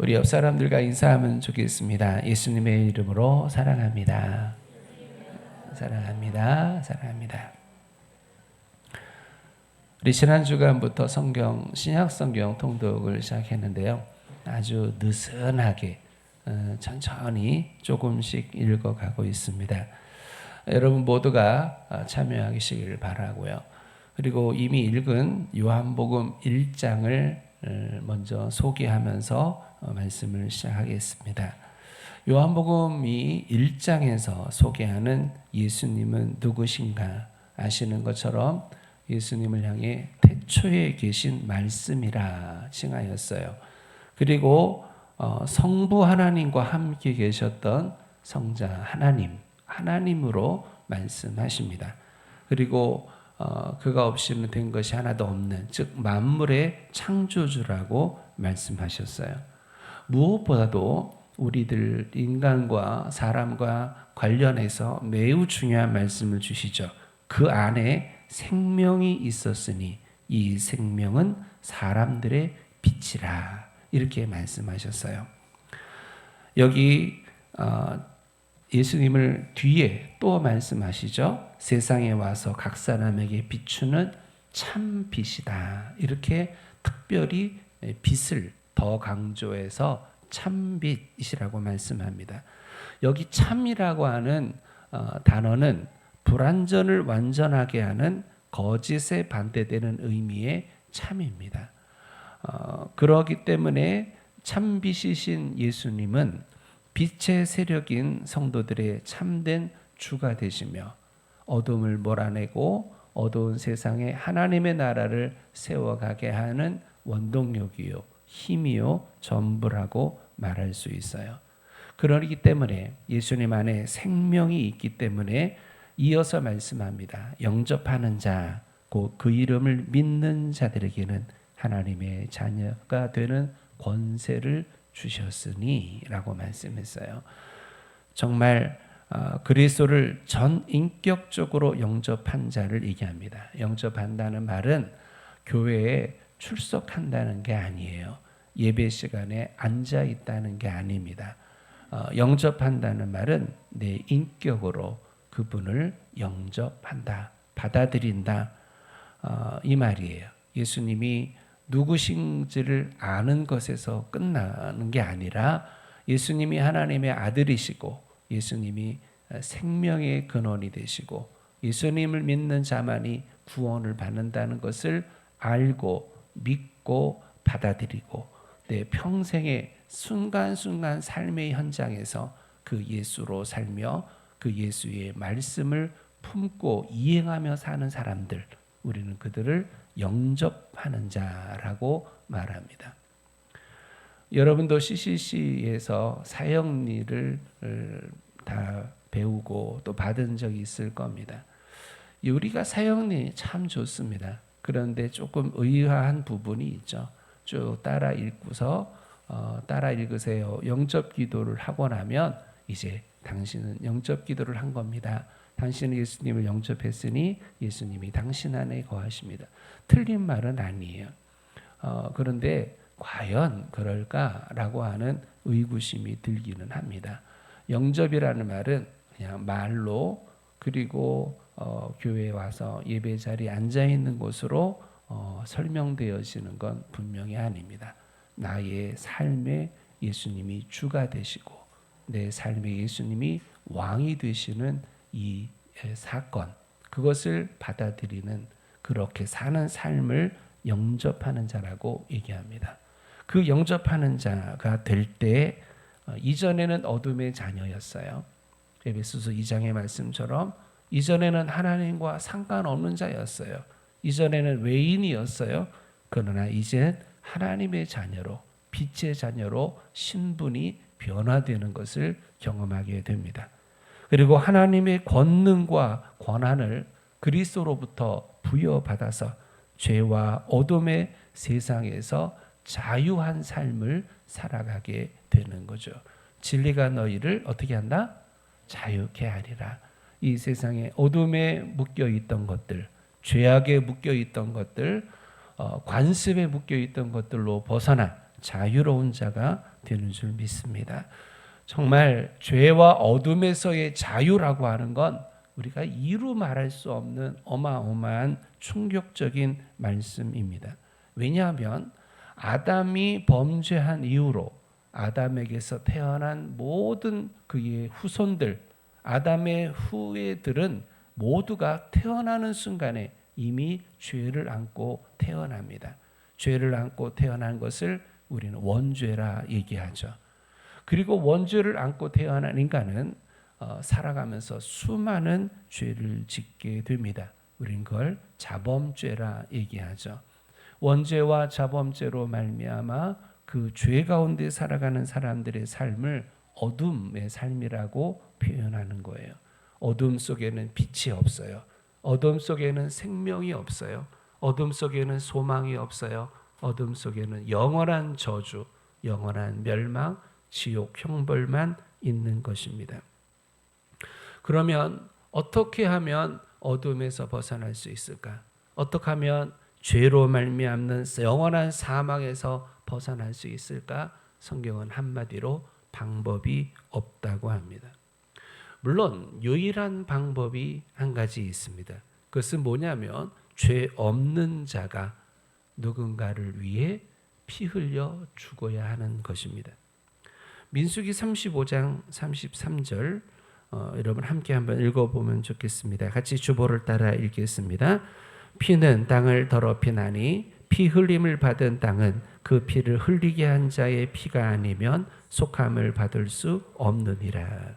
우리 옆 사람들과 인사하면 좋겠습니다. 예수님의 이름으로 사랑합니다. 사랑합니다. 사랑합니다. 우리 지난 주간부터 신약 성경 통독을 시작했는데요. 아주 느슨하게 천천히 조금씩 읽어가고 있습니다. 여러분 모두가 참여하시기를 바라고요. 그리고 이미 읽은 요한복음 1장을 먼저 소개하면서 말씀을 시작하겠습니다. 요한복음이 1장에서 소개하는 예수님은 누구신가 아시는 것처럼 예수님을 향해 태초에 계신 말씀이라 칭하였어요. 그리고 성부 하나님과 함께 계셨던 성자 하나님으로 말씀하십니다. 그리고 그가 없이는 된 것이 하나도 없는, 즉 만물의 창조주라고 말씀하셨어요. 무엇보다도 우리들 인간과 사람과 관련해서 매우 중요한 말씀을 주시죠. 그 안에 생명이 있었으니 이 생명은 사람들의 빛이라, 이렇게 말씀하셨어요. 여기 예수님을 뒤에 또 말씀하시죠. 세상에 와서 각 사람에게 비추는 참 빛이다. 이렇게 특별히 빛을 더 강조해서 참빛이라고 말씀합니다. 여기 참이라고 하는 단어는 불완전을 완전하게 하는 거짓에 반대되는 의미의 참입니다. 그렇기 때문에 참빛이신 예수님은 빛의 세력인 성도들의 참된 주가 되시며 어둠을 몰아내고 어두운 세상에 하나님의 나라를 세워가게 하는 원동력이요 힘이요 전부라고 말할 수 있어요. 그러기 때문에 예수님 안에 생명이 있기 때문에 이어서 말씀합니다. 영접하는 자, 곧 그 이름을 믿는 자들에게는 하나님의 자녀가 되는 권세를 주셨으니 라고 말씀했어요. 정말 그리스도를 전인격적으로 영접한 자를 얘기합니다. 영접한다는 말은 교회에 출석한다는 게 아니에요. 예배 시간에 앉아 있다는 게 아닙니다. 영접한다는 말은 내 인격으로 그분을 영접한다, 받아들인다, 이 말이에요. 예수님이 누구신지를 아는 것에서 끝나는 게 아니라 예수님이 하나님의 아들이시고 예수님이 생명의 근원이 되시고 예수님을 믿는 자만이 구원을 받는다는 것을 알고 믿고 받아들이고 내 평생의 순간순간 삶의 현장에서 그 예수로 살며 그 예수의 말씀을 품고 이행하며 사는 사람들, 우리는 그들을 영접하는 자라고 말합니다. 여러분도 CCC에서 사역일을 다 배우고 또 받은 적이 있을 겁니다. 우리가 사역일 참 좋습니다. 그런데 조금 의아한 부분이 있죠. 쭉 따라 읽고서 따라 읽으세요. 영접 기도를 하고 나면 이제 당신은 영접 기도를 한 겁니다. 당신은 예수님을 영접했으니 예수님이 당신 안에 거하십니다. 틀린 말은 아니에요. 그런데 과연 그럴까라고 하는 의구심이 들기는 합니다. 영접이라는 말은 그냥 말로 그리고 교회에 와서 예배 자리에 앉아 있는 곳으로 설명되어지는 건 분명히 아닙니다. 나의 삶에 예수님이 주가 되시고 내 삶에 예수님이 왕이 되시는 이 사건, 그것을 받아들이는, 그렇게 사는 삶을 영접하는 자라고 얘기합니다. 그 영접하는 자가 될 때 이전에는 어둠의 자녀였어요. 에베소서 2장의 말씀처럼 이전에는 하나님과 상관없는 자였어요. 이전에는 외인이었어요. 그러나 이제 하나님의 자녀로, 빛의 자녀로 신분이 변화되는 것을 경험하게 됩니다. 그리고 하나님의 권능과 권한을 그리스도로부터 부여받아서 죄와 어둠의 세상에서 자유한 삶을 살아가게 되는 거죠. 진리가 너희를 어떻게 한다? 자유케 하리라. 이 세상에 어둠에 묶여 있던 것들, 죄악에 묶여 있던 것들, 관습에 묶여 있던 것들로 벗어나 자유로운 자가 되는 줄 믿습니다. 정말 죄와 어둠에서의 자유라고 하는 건 우리가 이루 말할 수 없는 어마어마한 충격적인 말씀입니다. 왜냐하면 아담이 범죄한 이후로 아담에게서 태어난 모든 그의 후손들, 아담의 후예들은 모두가 태어나는 순간에 이미 죄를 안고 태어납니다. 죄를 안고 태어난 것을 우리는 원죄라 얘기하죠. 그리고 원죄를 안고 태어난 인간은 살아가면서 수많은 죄를 짓게 됩니다. 우린 그걸 자범죄라 얘기하죠. 원죄와 자범죄로 말미암아 그 죄 가운데 살아가는 사람들의 삶을 어둠의 삶이라고 표현하는 거예요. 어둠 속에는 빛이 없어요. 어둠 속에는 생명이 없어요. 어둠 속에는 소망이 없어요. 어둠 속에는 영원한 저주, 영원한 멸망, 지옥 형벌만 있는 것입니다. 그러면 어떻게 하면 어둠에서 벗어날 수 있을까? 어떻게 하면 죄로 말미암는 영원한 사망에서 벗어날 수 있을까? 성경은 한마디로 방법이 없다고 합니다. 물론 유일한 방법이 한 가지 있습니다. 그것은 뭐냐면 죄 없는 자가 누군가를 위해 피 흘려 죽어야 하는 것입니다. 민수기 35장 33절 여러분 함께 한번 읽어보면 좋겠습니다. 같이 주보를 따라 읽겠습니다. 피는 땅을 더럽히나니 피 흘림을 받은 땅은 그 피를 흘리게 한 자의 피가 아니면 속함을 받을 수 없느니라.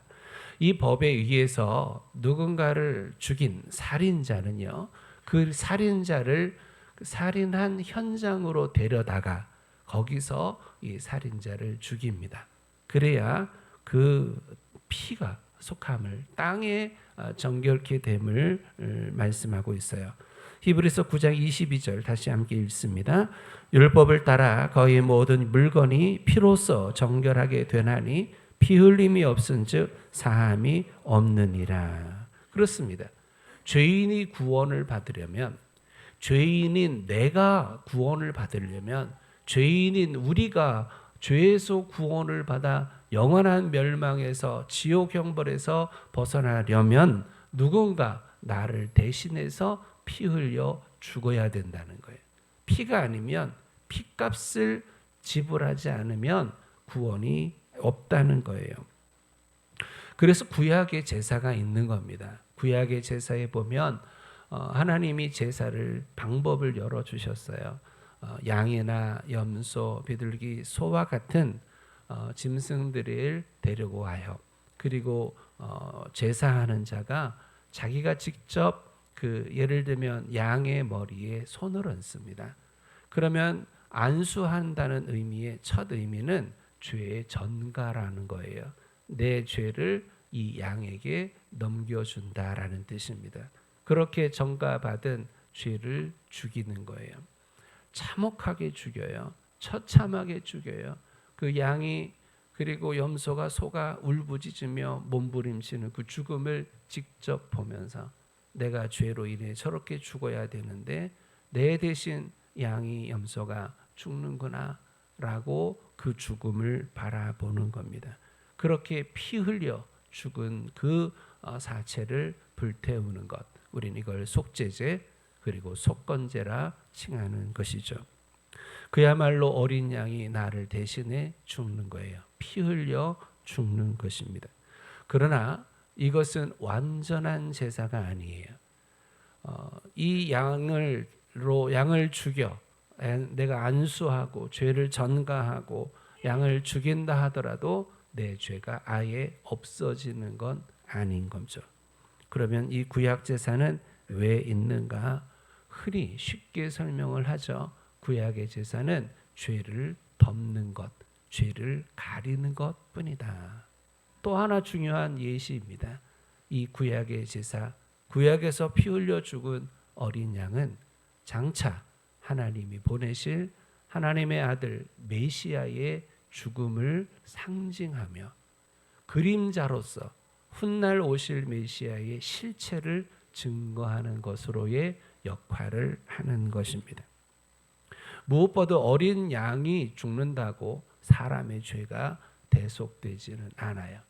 이 법에 의해서 누군가를 죽인 살인자는요, 그 살인자를 살인한 현장으로 데려다가 거기서 이 살인자를 죽입니다. 그래야 그 피가 속함을 땅에 정결케 됨을 말씀하고 있어요. 히브리서 9장 22절 다시 함께 읽습니다. 율법을 따라 거의 모든 물건이 피로써 정결하게 되나니 피 흘림이 없은즉 사함이 없느니라. 그렇습니다. 죄인이 구원을 받으려면, 죄인인 내가 구원을 받으려면, 죄인인 우리가 죄에서 구원을 받아 영원한 멸망에서 지옥 형벌에서 벗어나려면 누군가 나를 대신해서 피 흘려 죽어야 된다는 거예요. 피가 아니면, 피값을 지불하지 않으면 구원이 없다는 거예요. 그래서 구약의 제사가 있는 겁니다. 구약의 제사에 보면 하나님이 제사를 방법을 열어주셨어요. 양이나 염소, 비둘기, 소와 같은 짐승들을 데리고 와요. 그리고 제사하는 자가 자기가 직접 예를 들면 양의 머리에 손을 얹습니다. 그러면 안수한다는 의미의 첫 의미는 죄의 전가라는 거예요. 내 죄를 이 양에게 넘겨준다라는 뜻입니다. 그렇게 전가받은 죄를 죽이는 거예요. 참혹하게 죽여요. 처참하게 죽여요. 그 양이 그리고 염소가 소가 울부짖으며 몸부림치는 그 죽음을 직접 보면서 내가 죄로 인해 저렇게 죽어야 되는데 내 대신 양이 염소가 죽는구나 라고 그 죽음을 바라보는 겁니다. 그렇게 피 흘려 죽은 그 사체를 불태우는 것, 우리는 이걸 속죄제 그리고 속건제라 칭하는 것이죠. 그야말로 어린 양이 나를 대신해 죽는 거예요. 피 흘려 죽는 것입니다. 그러나 이것은 완전한 제사가 아니에요. 이 양을 죽여 내가 안수하고 죄를 전가하고 양을 죽인다 하더라도 내 죄가 아예 없어지는 건 아닌 거죠. 그러면 이 구약 제사는 왜 있는가? 흔히 쉽게 설명을 하죠. 구약의 제사는 죄를 덮는 것, 죄를 가리는 것뿐이다. 또 하나 중요한 예시입니다. 이 구약의 제사, 구약에서 피 흘려 죽은 어린 양은 장차 하나님이 보내실 하나님의 아들 메시아의 죽음을 상징하며 그림자로서 훗날 오실 메시아의 실체를 증거하는 것으로의 역할을 하는 것입니다. 무엇보다 어린 양이 죽는다고 사람의 죄가 대속되지는 않아요.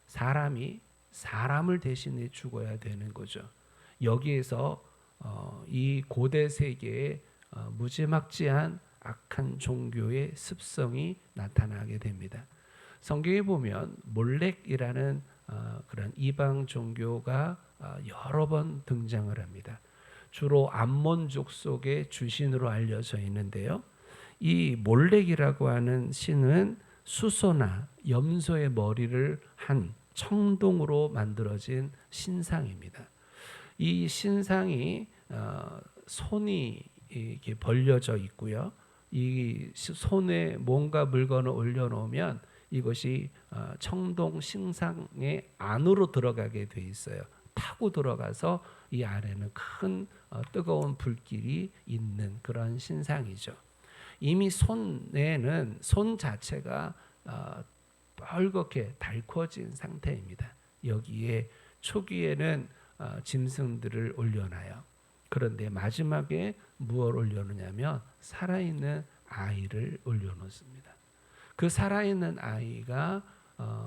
사람이 사람을 대신해 죽어야 되는 거죠. 여기에서 이 고대 세계의 무지막지한 악한 종교의 습성이 나타나게 됩니다. 성경에 보면 몰렉이라는 그런 이방 종교가 여러 번 등장을 합니다. 주로 암몬족 속의 주신으로 알려져 있는데요. 이 몰렉이라고 하는 신은 수소나 염소의 머리를 한 청동으로 만들어진 신상입니다. 이 신상이 손이 이렇게 벌려져 있고요. 이 손에 뭔가 물건을 올려놓으면 이것이 청동 신상의 안으로 들어가게 돼 있어요. 타고 들어가서 이 안에는 큰 뜨거운 불길이 있는 그런 신상이죠. 이미 손에는 손 자체가 빨갛게 달궈진 상태입니다. 여기에 초기에는 짐승들을 올려놔요. 그런데 마지막에 무엇을 올려놓냐면 살아있는 아이를 올려놓습니다. 그 살아있는 아이가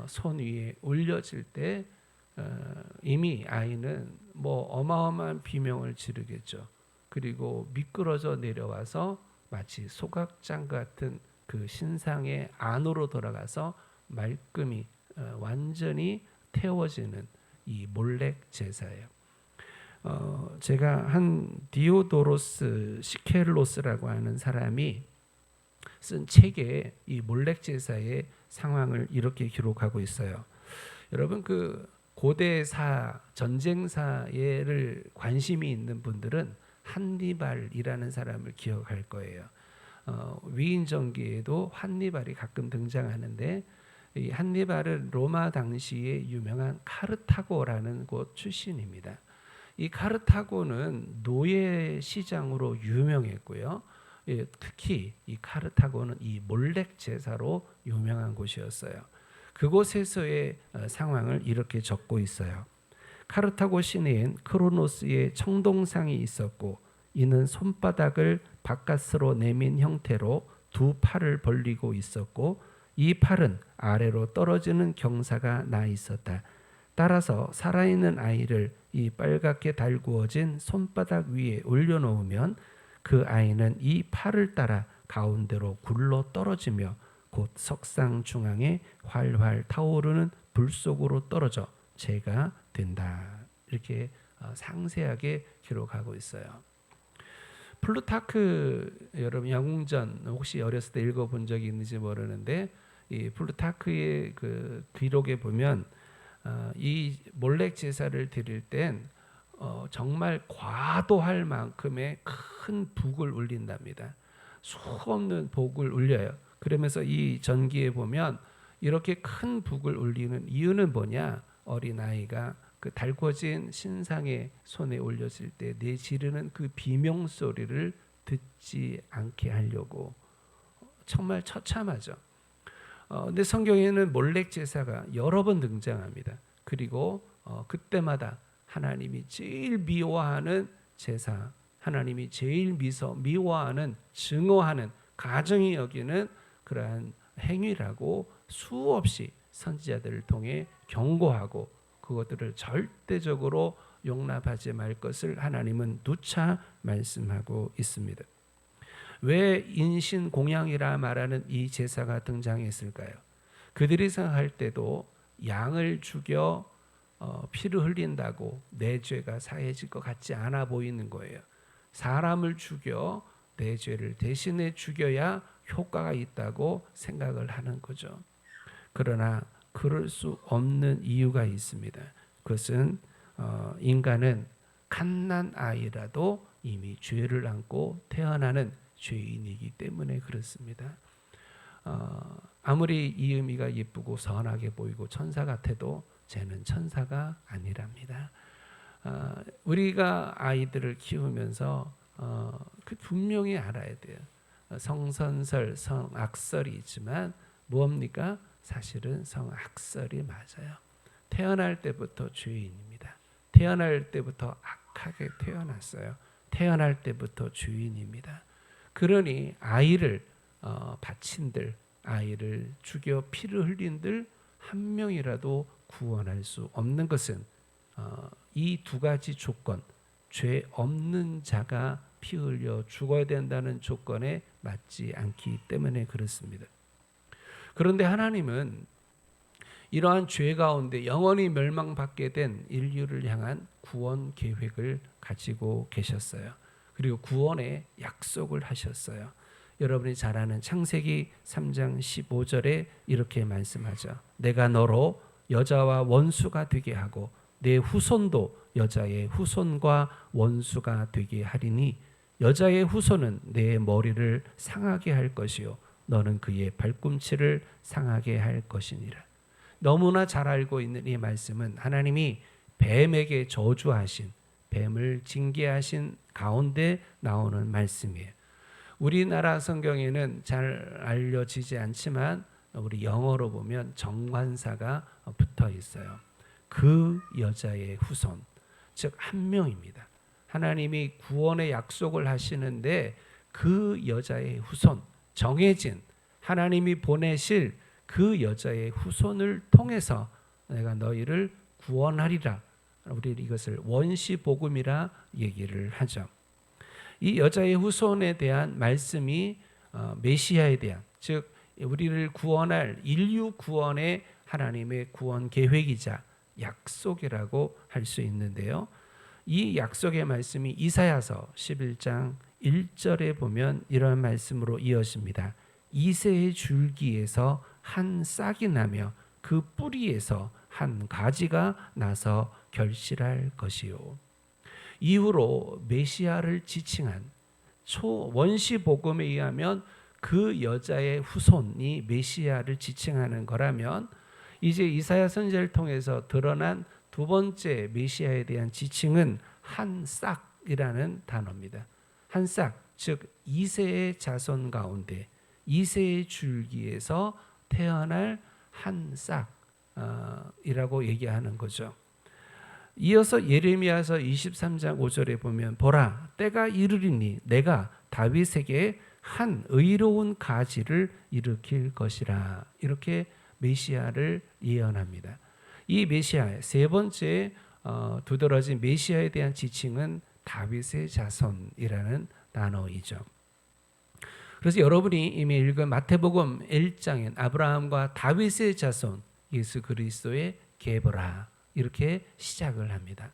손 위에 올려질 때 이미 아이는 뭐 어마어마한 비명을 지르겠죠. 그리고 미끄러져 내려와서 마치 소각장 같은 그 신상의 안으로 들어가서 말끔히 완전히 태워지는 이 몰렉 제사예요. 제가 한 디오도로스 시켈로스라고 하는 사람이 쓴 책에 이 몰렉 제사의 상황을 이렇게 기록하고 있어요. 여러분 그 고대사 전쟁사를 관심이 있는 분들은 한니발이라는 사람을 기억할 거예요. 위인전기에도 한니발이 가끔 등장하는데 이 한니발은 로마 당시에 유명한 카르타고라는 곳 출신입니다. 이 카르타고는 노예 시장으로 유명했고요. 특히 이 카르타고는 이 몰렉 제사로 유명한 곳이었어요. 그곳에서의 상황을 이렇게 적고 있어요. 카르타고 시내엔 크로노스의 청동상이 있었고 이는 손바닥을 바깥으로 내민 형태로 두 팔을 벌리고 있었고 이 팔은 아래로 떨어지는 경사가 나 있었다. 따라서 살아있는 아이를 이 빨갛게 달구어진 손바닥 위에 올려놓으면 그 아이는 이 팔을 따라 가운데로 굴러 떨어지며 곧 석상 중앙에 활활 타오르는 불 속으로 떨어져 재가 된다. 이렇게 상세하게 기록하고 있어요. 플루타크 여러분 영웅전 혹시 어렸을 때 읽어본 적이 있는지 모르는데 이 플루타크의 그 기록에 보면 이 몰렉 제사를 드릴 땐 정말 과도할 만큼의 큰 북을 울린답니다. 수없는 북을 울려요. 그러면서 이 전기에 보면 이렇게 큰 북을 울리는 이유는 뭐냐? 어린아이가 그 달궈진 신상의 손에 올렸을 때 내지르는 그 비명 소리를 듣지 않게 하려고. 정말 처참하죠. 근데 성경에는 몰렉 제사가 여러 번 등장합니다. 그리고 그때마다 하나님이 제일 미워하는 제사, 하나님이 제일 미워하는 증오하는 가정이 여기는 그러한 행위라고 수없이 선지자들을 통해 경고하고 그것들을 절대적으로 용납하지 말 것을 하나님은 누차 말씀하고 있습니다. 왜 인신공양이라 말하는 이 제사가 등장했을까요? 그들이 생각할 때도 양을 죽여 피를 흘린다고 내 죄가 사해질 것 같지 않아 보이는 거예요. 사람을 죽여 내 죄를 대신에 죽여야 효과가 있다고 생각을 하는 거죠. 그러나 그럴 수 없는 이유가 있습니다. 그것은 인간은 갓난 아이라도 이미 죄를 안고 태어나는 죄인이기 때문에 그렇습니다. 아무리 이음이가 예쁘고 선하게 보이고 천사 같아도 쟤는 천사가 아니랍니다. 우리가 아이들을 키우면서 분명히 알아야 돼요. 성선설, 성악설이 있지만 무엇입니까? 사실은 성악설이 맞아요. 태어날 때부터 죄인입니다. 태어날 때부터 악하게 태어났어요. 태어날 때부터 죄인입니다. 그러니 아이를 바친들, 아이를 죽여 피를 흘린들 한 명이라도 구원할 수 없는 것은 이 두 가지 조건, 죄 없는 자가 피 흘려 죽어야 된다는 조건에 맞지 않기 때문에 그렇습니다. 그런데 하나님은 이러한 죄 가운데 영원히 멸망받게 된 인류를 향한 구원 계획을 가지고 계셨어요. 그리고 구원의 약속을 하셨어요. 여러분이 잘 아는 창세기 3장 15절에 이렇게 말씀하죠. 내가 너로 여자와 원수가 되게 하고 내 후손도 여자의 후손과 원수가 되게 하리니 여자의 후손은 내 머리를 상하게 할 것이요 너는 그의 발꿈치를 상하게 할 것이니라. 너무나 잘 알고 있는 이 말씀은 하나님이 뱀에게 저주하신, 뱀을 징계하신 가운데 나오는 말씀이에요. 우리나라 성경에는 잘 알려지지 않지만 우리 영어로 보면 정관사가 붙어 있어요. 그 여자의 후손, 즉 한 명입니다. 하나님이 구원의 약속을 하시는데 그 여자의 후손, 정해진 하나님이 보내실 그 여자의 후손을 통해서 내가 너희를 구원하리라. 우리 이것을 원시복음이라 얘기를 하죠. 이 여자의 후손에 대한 말씀이 메시아에 대한, 즉 우리를 구원할 인류 구원의 하나님의 구원 계획이자 약속이라고 할 수 있는데요. 이 약속의 말씀이 이사야서 11장 1절에 보면 이런 말씀으로 이어집니다. 이새의 줄기에서 한 싹이 나며 그 뿌리에서 한 가지가 나서 결실할 것이요. 이후로 메시아를 지칭한 원시 복음에 의하면 그 여자의 후손이 메시아를 지칭하는 거라면 이제 이사야 선지자를 통해서 드러난 두 번째 메시아에 대한 지칭은 한 싹이라는 단어입니다. 한 싹, 즉 이새의 자손 가운데 이새의 줄기에서 태어날 한 싹이라고 얘기하는 거죠. 이어서 예레미야서 23장 5절에 보면 보라 때가 이르리니 내가 다윗에게 한 의로운 가지를 일으킬 것이라. 이렇게 메시아를 예언합니다. 이 메시아의 세 번째 두드러진 메시아에 대한 지칭은 다윗의 자손이라는 단어이죠. 그래서 여러분이 이미 읽은 마태복음 1장엔 아브라함과 다윗의 자손 예수 그리스도의 계보라 이렇게 시작을 합니다.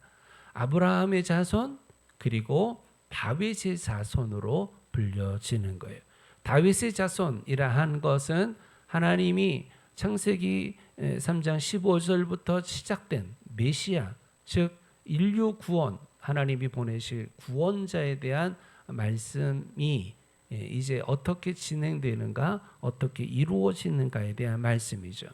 아브라함의 자손 그리고 다윗의 자손으로 불려지는 거예요. 다윗의 자손이라 한 것은 하나님이 창세기 3장 15절부터 시작된 메시아, 즉 인류 구원, 하나님이 보내실 구원자에 대한 말씀이 이제 어떻게 진행되는가, 어떻게 이루어지는가에 대한 말씀이죠.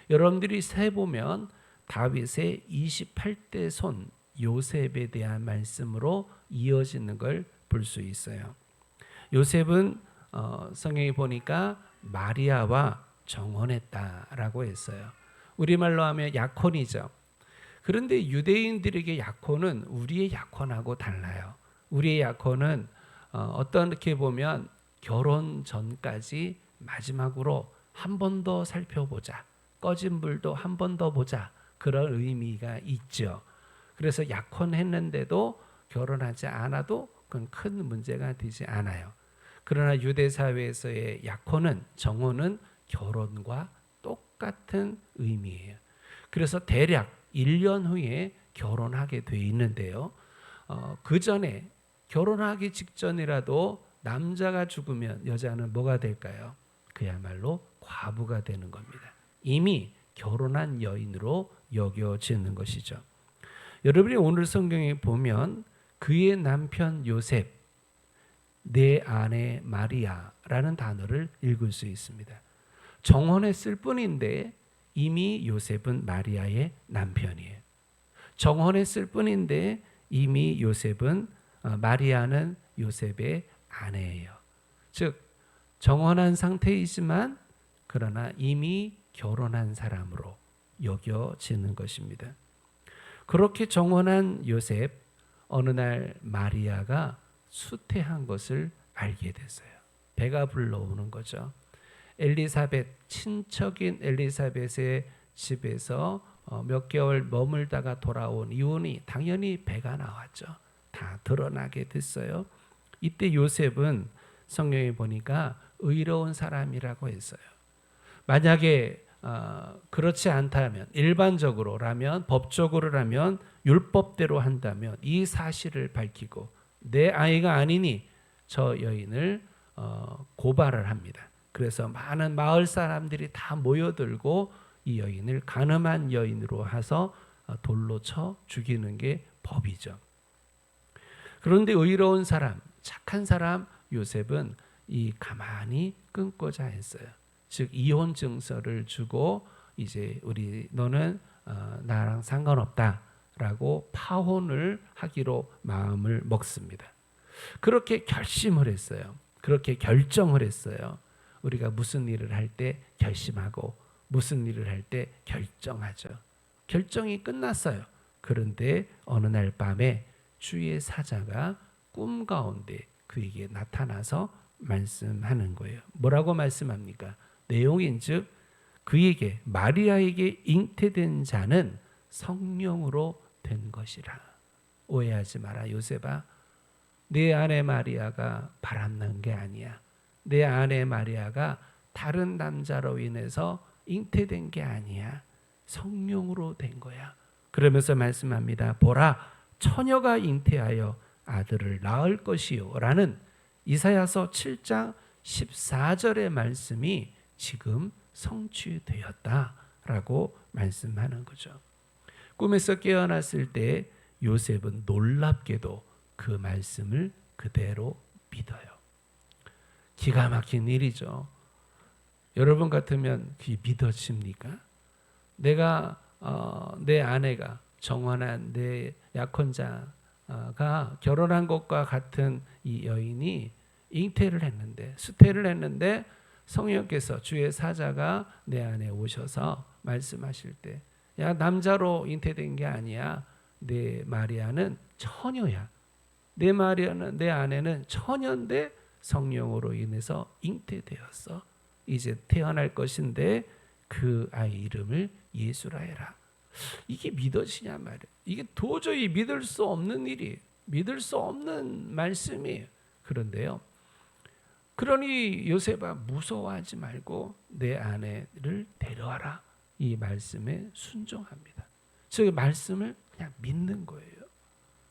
여러분들이 세보면 다윗의 28대 손 요셉에 대한 말씀으로 이어지는 걸 볼 수 있어요. 요셉은 성경에 보니까 마리아와 정혼했다라고 했어요. 우리말로 하면 약혼이죠. 그런데 유대인들에게 약혼은 우리의 약혼하고 달라요. 우리의 약혼은 어떻게 보면 결혼 전까지 마지막으로 한 번 더 살펴보자. 꺼진 불도 한 번 더 보자. 그런 의미가 있죠. 그래서 약혼했는데도 결혼하지 않아도 그건 큰 문제가 되지 않아요. 그러나 유대 사회에서의 약혼은 정혼은 결혼과 똑같은 의미예요. 그래서 대략 1년 후에 결혼하게 돼 있는데요. 그 전에 결혼하기 직전이라도 남자가 죽으면 여자는 뭐가 될까요? 그야말로 과부가 되는 겁니다. 이미 결혼한 여인으로 여겨지는 것이죠. 여러분이 오늘 성경에 보면 그의 남편 요셉, 내 아내 마리아라는 단어를 읽을 수 있습니다. 정혼했을 뿐인데 이미 요셉은 마리아의 남편이에요. 정혼했을 뿐인데 이미 요셉은 마리아는 요셉의 아내예요. 즉 정혼한 상태이지만 그러나 이미 결혼한 사람으로 여겨지는 것입니다. 그렇게 정혼한 요셉, 어느 날 마리아가 수태한 것을 알게 됐어요. 배가 불러오는 거죠. 엘리사벳, 친척인 엘리사벳의 집에서 몇 개월 머물다가 돌아온 이후니 당연히 배가 나왔죠. 다 드러나게 됐어요. 이때 요셉은 성경에 보니까 의로운 사람이라고 했어요. 만약에 그렇지 않다면, 일반적으로라면, 법적으로라면, 율법대로 한다면 이 사실을 밝히고 내 아이가 아니니 저 여인을 고발을 합니다. 그래서 많은 마을 사람들이 다 모여들고 이 여인을 간음한 여인으로 해서 돌로 쳐 죽이는 게 법이죠. 그런데 의로운 사람, 착한 사람 요셉은 이 가만히 끊고자 했어요. 즉 이혼 증서를 주고 이제 너는 나랑 상관없다라고 파혼을 하기로 마음을 먹습니다. 그렇게 결심을 했어요. 그렇게 결정을 했어요. 우리가 무슨 일을 할 때 결심하고 무슨 일을 할 때 결정하죠. 결정이 끝났어요. 그런데 어느 날 밤에 주의 사자가 꿈 가운데 그에게 나타나서 말씀하는 거예요. 뭐라고 말씀합니까? 내용인즉 그에게 마리아에게 잉태된 자는 성령으로 된 것이라. 오해하지 마라 요셉아. 내 아내 마리아가 바람난 게 아니야. 내 아내 마리아가 다른 남자로 인해서 잉태된 게 아니야. 성령으로 된 거야. 그러면서 말씀합니다. 보라, 처녀가 잉태하여 아들을 낳을 것이요 라는 이사야서 7장 14절의 말씀이 지금 성취되었다라고 말씀하는 거죠. 꿈에서 깨어났을 때 요셉은 놀랍게도 그 말씀을 그대로 믿어요. 기가 막힌 일이죠. 여러분 같으면 그게 믿어집니까? 내가 내 아내가 정혼한 내 약혼자가 결혼한 것과 같은 이 여인이 잉태를 했는데, 수태를 했는데 성령께서 주의 사자가 내 안에 오셔서 말씀하실 때, 야 남자로 잉태된 게 아니야. 내 마리아는 처녀야. 내 마리아는 내 아내는 처녀인데 성령으로 인해서 잉태되었어. 이제 태어날 것인데 그 아이 이름을 예수라 해라. 이게 믿어지냐 말이에요. 이게 도저히 믿을 수 없는 일이에요. 믿을 수 없는 말씀이에요. 그런데요. 그러니 요셉아 무서워하지 말고 내 아내를 데려와라. 이 말씀에 순종합니다. 즉 말씀을 그냥 믿는 거예요.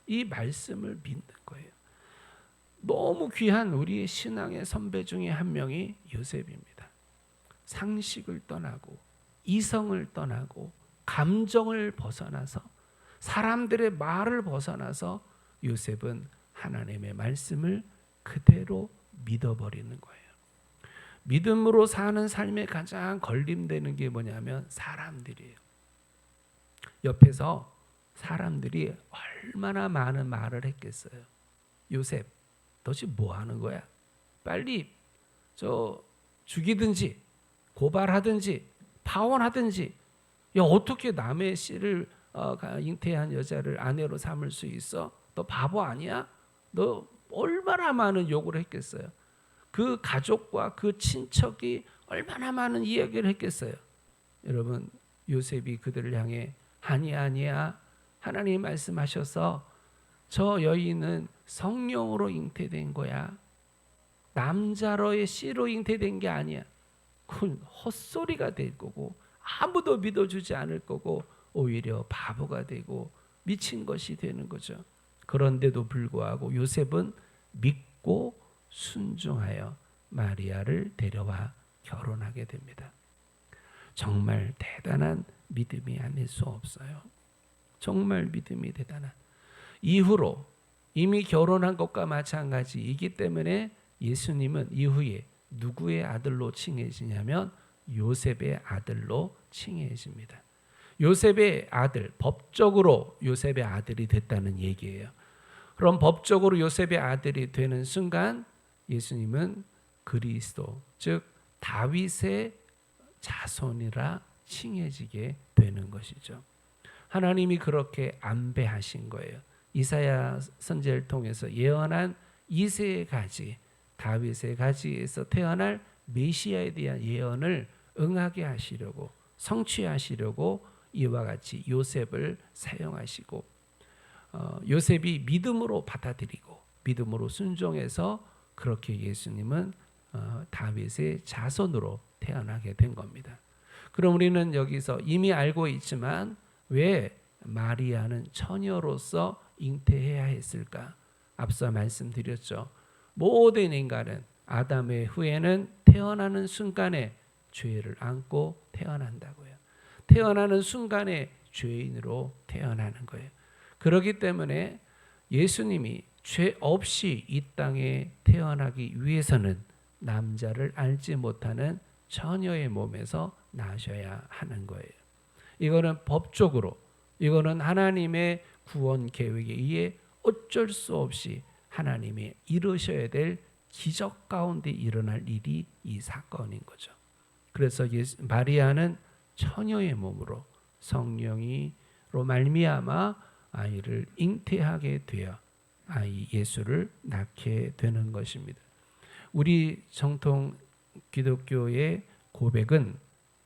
이 말씀을 믿는 거예요. 너무 귀한 우리의 신앙의 선배 중에 한 명이 요셉입니다. 상식을 떠나고 이성을 떠나고 감정을 벗어나서 사람들의 말을 벗어나서 요셉은 하나님의 말씀을 그대로 믿어버리는 거예요. 믿음으로 사는 삶에 가장 걸림되는 게 뭐냐면 사람들이에요. 옆에서 사람들이 얼마나 많은 말을 했겠어요. 요셉, 너 지금 뭐 하는 거야? 빨리 죽이든지 고발하든지 파혼하든지. 야 어떻게 남의 씨를 잉태한 여자를 아내로 삼을 수 있어? 너 바보 아니야? 너 얼마나 많은 욕을 했겠어요. 그 가족과 그 친척이 얼마나 많은 이야기를 했겠어요. 여러분 요셉이 그들을 향해 아니야. 하나님 말씀하셔서 저 여인은 성령으로 잉태된 거야. 남자로의 씨로 잉태된 게 아니야. 그건 헛소리가 될 거고 아무도 믿어주지 않을 거고 오히려 바보가 되고 미친 것이 되는 거죠. 그런데도 불구하고 요셉은 믿고 순종하여 마리아를 데려와 결혼하게 됩니다. 정말 대단한 믿음이 아닐 수 없어요. 정말 믿음이 대단한. 이후로 이미 결혼한 것과 마찬가지이기 때문에 예수님은 이후에 누구의 아들로 칭해지냐면 요셉의 아들로 칭해집니다. 요셉의 아들, 법적으로 요셉의 아들이 됐다는 얘기예요. 그럼 법적으로 요셉의 아들이 되는 순간 예수님은 그리스도, 즉 다윗의 자손이라 칭해지게 되는 것이죠. 하나님이 그렇게 안배하신 거예요. 이사야 선지자를 통해서 예언한 이새의 가지, 다윗의 가지에서 태어날 메시아에 대한 예언을 응하게 하시려고, 성취하시려고 이와 같이 요셉을 사용하시고, 요셉이 믿음으로 받아들이고 믿음으로 순종해서 그렇게 예수님은 다윗의 자손으로 태어나게 된 겁니다. 그럼 우리는 여기서 이미 알고 있지만 왜 마리아는 처녀로서 잉태해야 했을까? 앞서 말씀드렸죠. 모든 인간은 아담의 후에는 태어나는 순간에 죄를 안고 태어난다고요. 태어나는 순간에 죄인으로 태어나는 거예요. 그렇기 때문에 예수님이 죄 없이 이 땅에 태어나기 위해서는 남자를 알지 못하는 처녀의 몸에서 나셔야 하는 거예요. 이거는 법적으로, 이거는 하나님의 구원 계획에 의해 어쩔 수 없이 하나님이 이루셔야 될 기적 가운데 일어날 일이 이 사건인 거죠. 그래서 마리아는 처녀의 몸으로 성령이로 말미암아 아이를 잉태하게 되어 아이 예수를 낳게 되는 것입니다. 우리 정통 기독교의 고백은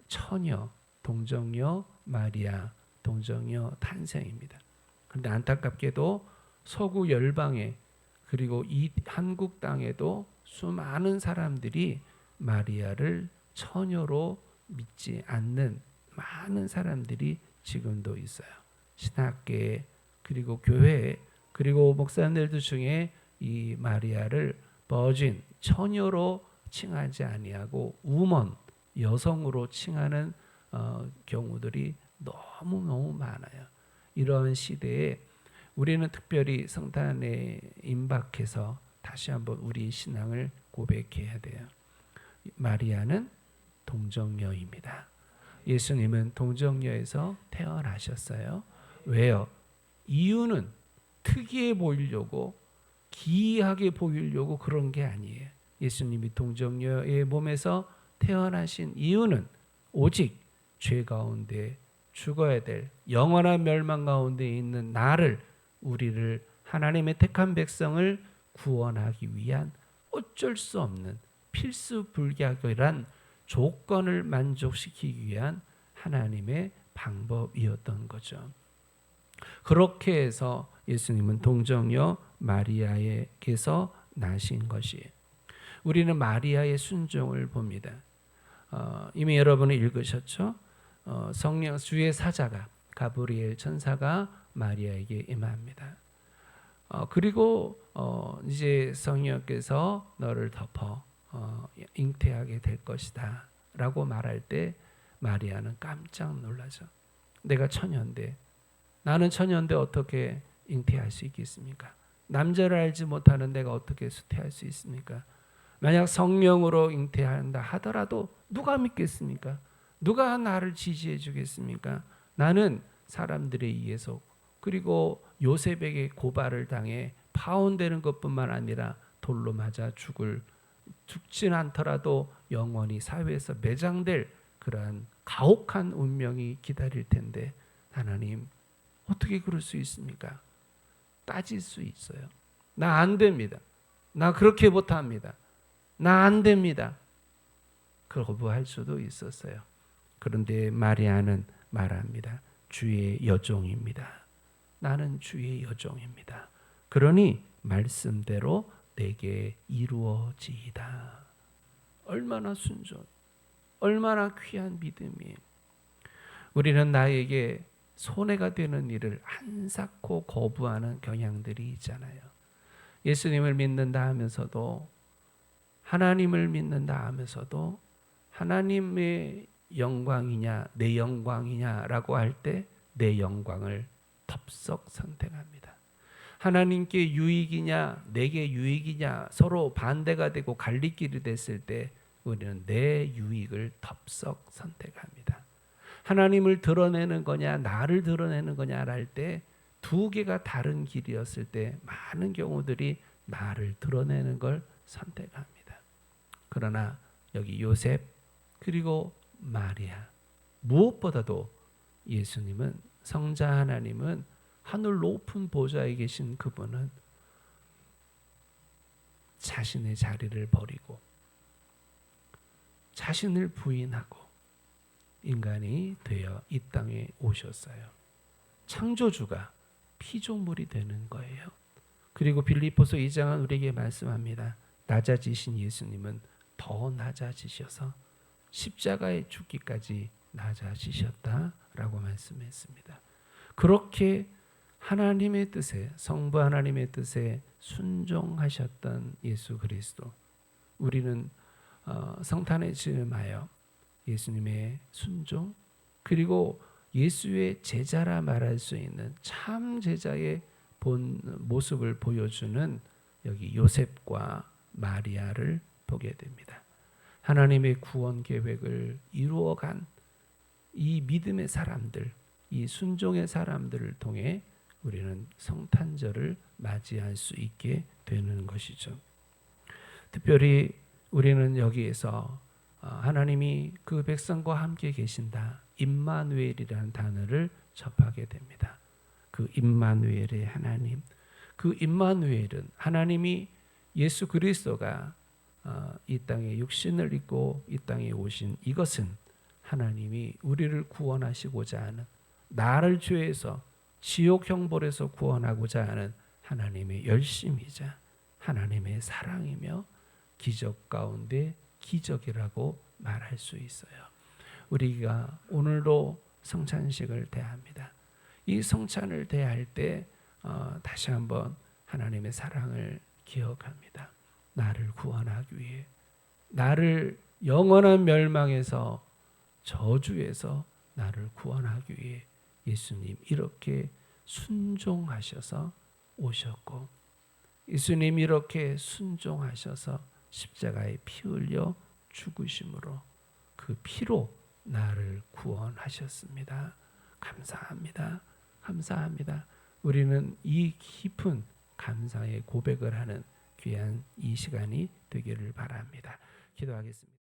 처녀, 동정녀, 마리아, 동정녀 탄생입니다. 그런데 안타깝게도 서구 열방에 그리고 이 한국 땅에도 수많은 사람들이 마리아를 처녀로 믿지 않는 많은 사람들이 지금도 있어요. 신학계 그리고 교회 그리고 목사님들 중에 이 마리아를 버진 처녀로 칭하지 아니하고 우먼 여성으로 칭하는 경우들이 너무 많아요. 이러한 시대에 우리는 특별히 성탄에 임박해서 다시 한번 우리 신앙을 고백해야 돼요. 마리아는 동정녀입니다. 예수님은 동정녀에서 태어나셨어요. 왜요? 이유는 특이해 보이려고 기이하게 보이려고 그런 게 아니에요. 예수님이 동정녀의 몸에서 태어나신 이유는 오직 죄 가운데 죽어야 될 영원한 멸망 가운데 있는 나를 우리를 하나님의 택한 백성을 구원하기 위한 어쩔 수 없는 필수불가결한 조건을 만족시키기 위한 하나님의 방법이었던 거죠. 그렇게 해서 예수님은 동정녀 마리아에게서 나신 것이에요. 우리는 마리아의 순종을 봅니다. 이미 여러분이 읽으셨죠? 성령 주의 사자가 가브리엘 천사가 마리아에게 임합니다. 그리고 이제 성령께서 너를 덮어 잉태하게 될 것이다 라고 말할 때 마리아는 깜짝 놀라죠. 내가 처녀인데 나는 처녀인데 어떻게 잉태할 수 있겠습니까? 남자를 알지 못하는 내가 어떻게 수태할 수 있습니까? 만약 성령으로 잉태한다 하더라도 누가 믿겠습니까? 누가 나를 지지해 주겠습니까? 나는 사람들에 의해서 그리고 요셉에게 고발을 당해 파혼되는 것뿐만 아니라 돌로 맞아 죽진 않더라도 영원히 사회에서 매장될 그러한 가혹한 운명이 기다릴 텐데 하나님 어떻게 그럴 수 있습니까? 따질 수 있어요. 나 안 됩니다. 나 그렇게 못합니다. 나 안 됩니다. 거부할 수도 있었어요. 그런데 마리아는 말합니다. 주의 여종입니다. 나는 주의 여종입니다. 그러니 말씀대로 내게 이루어지이다. 얼마나 순종, 얼마나 귀한 믿음이에요. 우리는 나에게 손해가 되는 일을 한사코 거부하는 경향들이 있잖아요. 예수님을 믿는다 하면서도 하나님을 믿는다 하면서도 하나님의 영광이냐 내 영광이냐라고 할 때 내 영광을 덥석 선택합니다. 하나님께 유익이냐 내게 유익이냐 서로 반대가 되고 갈림길이 됐을 때 우리는 내 유익을 덥석 선택합니다. 하나님을 드러내는 거냐 나를 드러내는 거냐 할 때 두 개가 다른 길이었을 때 많은 경우들이 나를 드러내는 걸 선택합니다. 그러나 여기 요셉 그리고 마리아 무엇보다도 예수님은 성자 하나님은 하늘 높은 보좌에 계신 그분은 자신의 자리를 버리고 자신을 부인하고 인간이 되어 이 땅에 오셨어요. 창조주가 피조물이 되는 거예요. 그리고 빌립보서 2장은 우리에게 말씀합니다. 낮아지신 예수님은 더 낮아지셔서 십자가에 죽기까지 낮아지셨다라고 말씀했습니다. 그렇게 하나님의 뜻에 성부 하나님의 뜻에 순종하셨던 예수 그리스도 우리는 성탄에 즈음하여 예수님의 순종 그리고 예수의 제자라 말할 수 있는 참 제자의 본 모습을 보여주는 여기 요셉과 마리아를 보게 됩니다. 하나님의 구원 계획을 이루어간 이 믿음의 사람들, 이 순종의 사람들을 통해 우리는 성탄절을 맞이할 수 있게 되는 것이죠. 특별히 우리는 여기에서 하나님이 그 백성과 함께 계신다. 임마누엘이라는 단어를 접하게 됩니다. 그 임마누엘의 하나님, 그 임마누엘은 하나님이 예수 그리스도가 이 땅에 육신을 입고 이 땅에 오신 이것은 하나님이 우리를 구원하시고자 하는 나를 죄에서 지옥 형벌에서 구원하고자 하는 하나님의 열심이자 하나님의 사랑이며 기적 가운데 기적이라고 말할 수 있어요. 우리가 오늘도 성찬식을 대합니다. 이 성찬을 대할 때 다시 한번 하나님의 사랑을 기억합니다. 나를 구원하기 위해 나를 영원한 멸망에서 저주에서 나를 구원하기 위해 예수님 이렇게 순종하셔서 오셨고 예수님 이렇게 순종하셔서 십자가에 피 흘려 죽으심으로 그 피로 나를 구원하셨습니다. 감사합니다. 감사합니다. 우리는 이 깊은 감사의 고백을 하는 귀한 이 시간이 되기를 바랍니다. 기도하겠습니다.